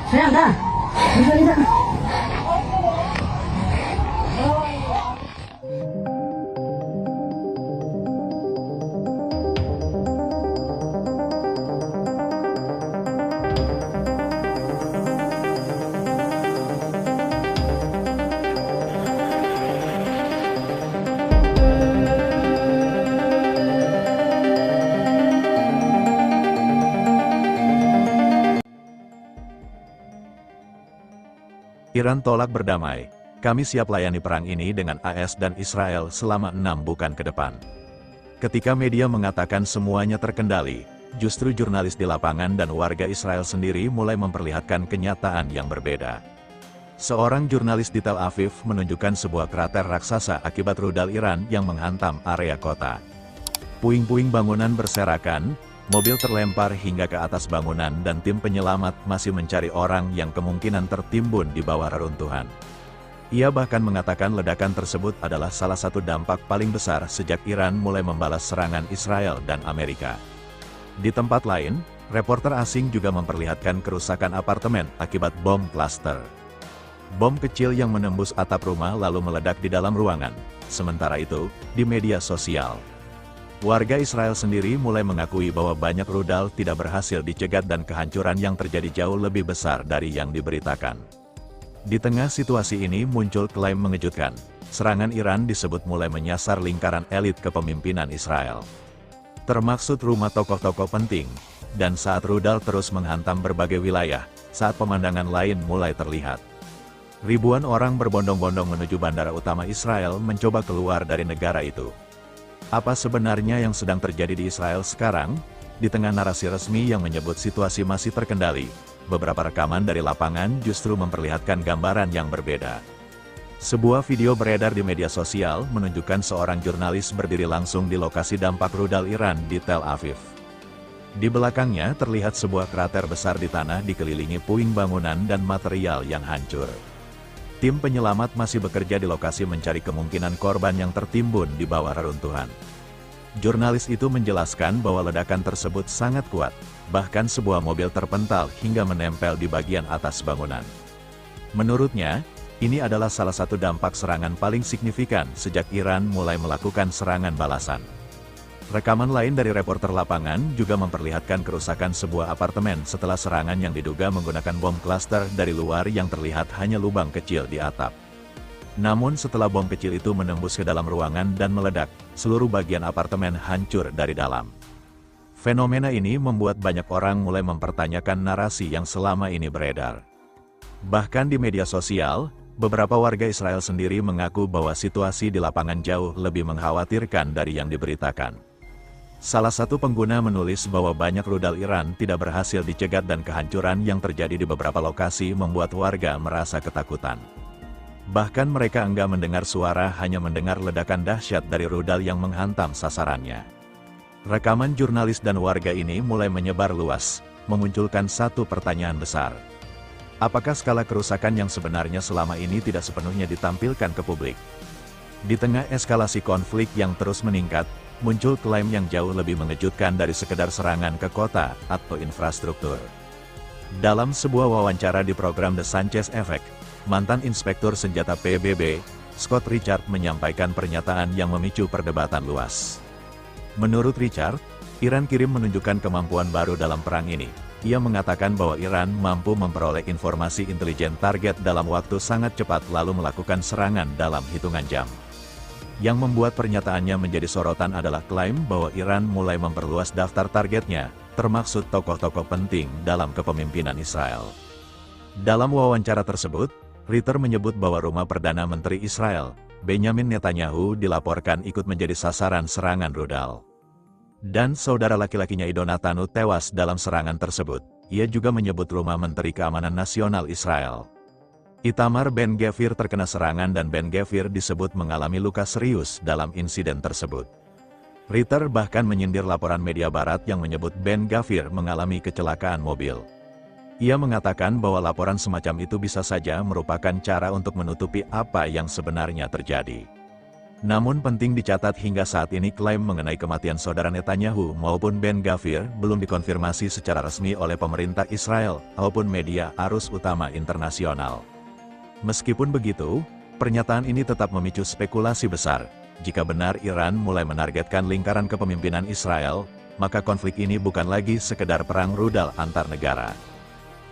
Sayang dah. Bisa. Iran tolak berdamai. Kami siap layani perang ini dengan AS dan Israel selama 6 bulan ke depan. Ketika media mengatakan semuanya terkendali, justru jurnalis di lapangan dan warga Israel sendiri mulai memperlihatkan kenyataan yang berbeda. Seorang jurnalis di Tel Aviv menunjukkan sebuah krater raksasa akibat rudal Iran yang menghantam area kota. Puing-puing bangunan berserakan, mobil terlempar hingga ke atas bangunan dan tim penyelamat masih mencari orang yang kemungkinan tertimbun di bawah reruntuhan. Ia bahkan mengatakan ledakan tersebut adalah salah satu dampak paling besar sejak Iran mulai membalas serangan Israel dan Amerika. Di tempat lain, reporter asing juga memperlihatkan kerusakan apartemen akibat bom klaster. Bom kecil yang menembus atap rumah lalu meledak di dalam ruangan. Sementara itu, di media sosial, warga Israel sendiri mulai mengakui bahwa banyak rudal tidak berhasil dicegat dan kehancuran yang terjadi jauh lebih besar dari yang diberitakan. Di tengah situasi ini muncul klaim mengejutkan. Serangan Iran disebut mulai menyasar lingkaran elit kepemimpinan Israel, termaksud rumah tokoh-tokoh penting, dan saat rudal terus menghantam berbagai wilayah, saat pemandangan lain mulai terlihat. Ribuan orang berbondong-bondong menuju bandara utama Israel mencoba keluar dari negara itu. Apa sebenarnya yang sedang terjadi di Israel sekarang? Di tengah narasi resmi yang menyebut situasi masih terkendali, beberapa rekaman dari lapangan justru memperlihatkan gambaran yang berbeda. Sebuah video beredar di media sosial menunjukkan seorang jurnalis berdiri langsung di lokasi dampak rudal Iran di Tel Aviv. Di belakangnya terlihat sebuah krater besar di tanah dikelilingi puing bangunan dan material yang hancur. Tim penyelamat masih bekerja di lokasi mencari kemungkinan korban yang tertimbun di bawah reruntuhan. Jurnalis itu menjelaskan bahwa ledakan tersebut sangat kuat, bahkan sebuah mobil terpental hingga menempel di bagian atas bangunan. Menurutnya, ini adalah salah satu dampak serangan paling signifikan sejak Iran mulai melakukan serangan balasan. Rekaman lain dari reporter lapangan juga memperlihatkan kerusakan sebuah apartemen setelah serangan yang diduga menggunakan bom klaster dari luar yang terlihat hanya lubang kecil di atap. Namun setelah bom kecil itu menembus ke dalam ruangan dan meledak, seluruh bagian apartemen hancur dari dalam. Fenomena ini membuat banyak orang mulai mempertanyakan narasi yang selama ini beredar. Bahkan di media sosial, beberapa warga Israel sendiri mengaku bahwa situasi di lapangan jauh lebih mengkhawatirkan dari yang diberitakan. Salah satu pengguna menulis bahwa banyak rudal Iran tidak berhasil dicegat dan kehancuran yang terjadi di beberapa lokasi membuat warga merasa ketakutan. Bahkan mereka enggan mendengar suara, hanya mendengar ledakan dahsyat dari rudal yang menghantam sasarannya. Rekaman jurnalis dan warga ini mulai menyebar luas, memunculkan satu pertanyaan besar. Apakah skala kerusakan yang sebenarnya selama ini tidak sepenuhnya ditampilkan ke publik? Di tengah eskalasi konflik yang terus meningkat, muncul klaim yang jauh lebih mengejutkan dari sekedar serangan ke kota atau infrastruktur. Dalam sebuah wawancara di program The Sanchez Effect, mantan inspektur senjata PBB, Scott Richard menyampaikan pernyataan yang memicu perdebatan luas. Menurut Richard, Iran kirim menunjukkan kemampuan baru dalam perang ini. Ia mengatakan bahwa Iran mampu memperoleh informasi intelijen target dalam waktu sangat cepat lalu melakukan serangan dalam hitungan jam. Yang membuat pernyataannya menjadi sorotan adalah klaim bahwa Iran mulai memperluas daftar targetnya, termaksud tokoh-tokoh penting dalam kepemimpinan Israel. Dalam wawancara tersebut, Ritter menyebut bahwa rumah Perdana Menteri Israel, Benjamin Netanyahu, dilaporkan ikut menjadi sasaran serangan rudal. Dan saudara laki-lakinya Ido Natanu tewas dalam serangan tersebut. Ia juga menyebut rumah Menteri Keamanan Nasional Israel, Itamar Ben-Gvir, terkena serangan dan Ben-Gvir disebut mengalami luka serius dalam insiden tersebut. Ritter bahkan menyindir laporan media barat yang menyebut Ben-Gvir mengalami kecelakaan mobil. Ia mengatakan bahwa laporan semacam itu bisa saja merupakan cara untuk menutupi apa yang sebenarnya terjadi. Namun penting dicatat hingga saat ini klaim mengenai kematian saudara Netanyahu maupun Ben Gvir belum dikonfirmasi secara resmi oleh pemerintah Israel maupun media arus utama internasional. Meskipun begitu, pernyataan ini tetap memicu spekulasi besar. Jika benar Iran mulai menargetkan lingkaran kepemimpinan Israel, maka konflik ini bukan lagi sekedar perang rudal antar negara.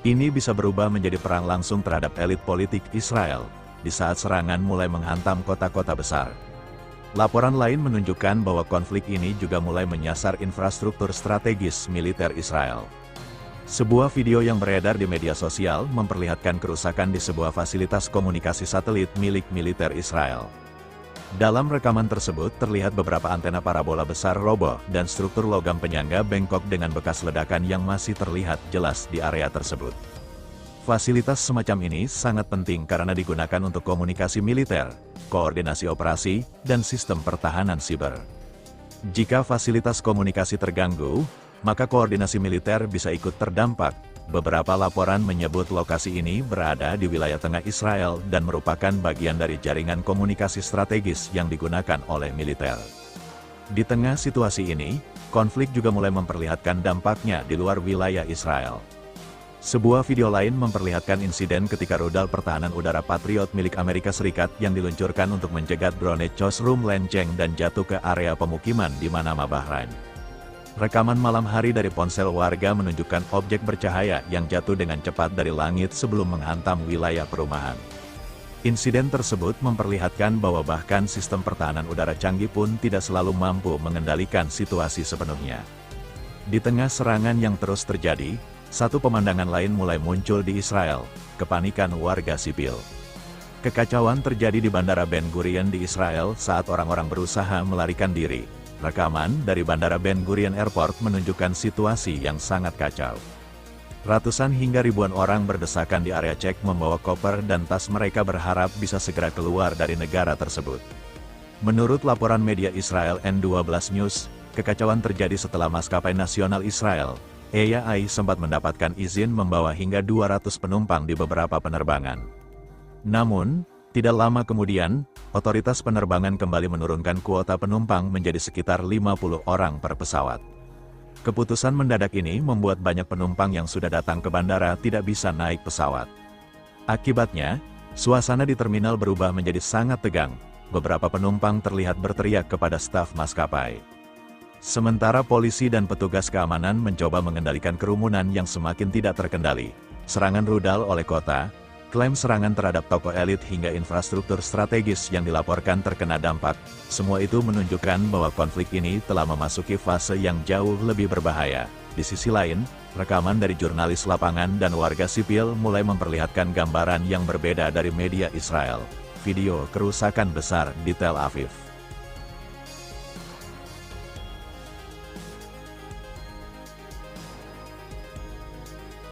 Ini bisa berubah menjadi perang langsung terhadap elit politik Israel, di saat serangan mulai menghantam kota-kota besar. Laporan lain menunjukkan bahwa konflik ini juga mulai menyasar infrastruktur strategis militer Israel. Sebuah video yang beredar di media sosial memperlihatkan kerusakan di sebuah fasilitas komunikasi satelit milik militer Israel. Dalam rekaman tersebut terlihat beberapa antena parabola besar roboh dan struktur logam penyangga bengkok dengan bekas ledakan yang masih terlihat jelas di area tersebut. Fasilitas semacam ini sangat penting karena digunakan untuk komunikasi militer, koordinasi operasi, dan sistem pertahanan siber. Jika fasilitas komunikasi terganggu, maka koordinasi militer bisa ikut terdampak. Beberapa laporan menyebut lokasi ini berada di wilayah tengah Israel dan merupakan bagian dari jaringan komunikasi strategis yang digunakan oleh militer. Di tengah situasi ini, konflik juga mulai memperlihatkan dampaknya di luar wilayah Israel. Sebuah video lain memperlihatkan insiden ketika rudal pertahanan udara Patriot milik Amerika Serikat yang diluncurkan untuk mencegat drone Chosroom melenceng dan jatuh ke area pemukiman di Manama, Bahrain. Rekaman malam hari dari ponsel warga menunjukkan objek bercahaya yang jatuh dengan cepat dari langit sebelum menghantam wilayah perumahan. Insiden tersebut memperlihatkan bahwa bahkan sistem pertahanan udara canggih pun tidak selalu mampu mengendalikan situasi sepenuhnya. Di tengah serangan yang terus terjadi, satu pemandangan lain mulai muncul di Israel, kepanikan warga sipil. Kekacauan terjadi di Bandara Ben Gurion di Israel saat orang-orang berusaha melarikan diri. Rekaman dari Bandara Ben Gurion Airport menunjukkan situasi yang sangat kacau. Ratusan hingga ribuan orang berdesakan di area cek membawa koper dan tas mereka berharap bisa segera keluar dari negara tersebut. Menurut laporan media Israel N12 News, kekacauan terjadi setelah maskapai nasional Israel, EAI sempat mendapatkan izin membawa hingga 200 penumpang di beberapa penerbangan. Namun, tidak lama kemudian, otoritas penerbangan kembali menurunkan kuota penumpang menjadi sekitar 50 orang per pesawat. Keputusan mendadak ini membuat banyak penumpang yang sudah datang ke bandara tidak bisa naik pesawat. Akibatnya, suasana di terminal berubah menjadi sangat tegang. Beberapa penumpang terlihat berteriak kepada staf maskapai. Sementara polisi dan petugas keamanan mencoba mengendalikan kerumunan yang semakin tidak terkendali. Serangan rudal oleh kota, klaim serangan terhadap tokoh elit hingga infrastruktur strategis yang dilaporkan terkena dampak, semua itu menunjukkan bahwa konflik ini telah memasuki fase yang jauh lebih berbahaya. Di sisi lain, rekaman dari jurnalis lapangan dan warga sipil mulai memperlihatkan gambaran yang berbeda dari media Israel. Video kerusakan besar di Tel Aviv.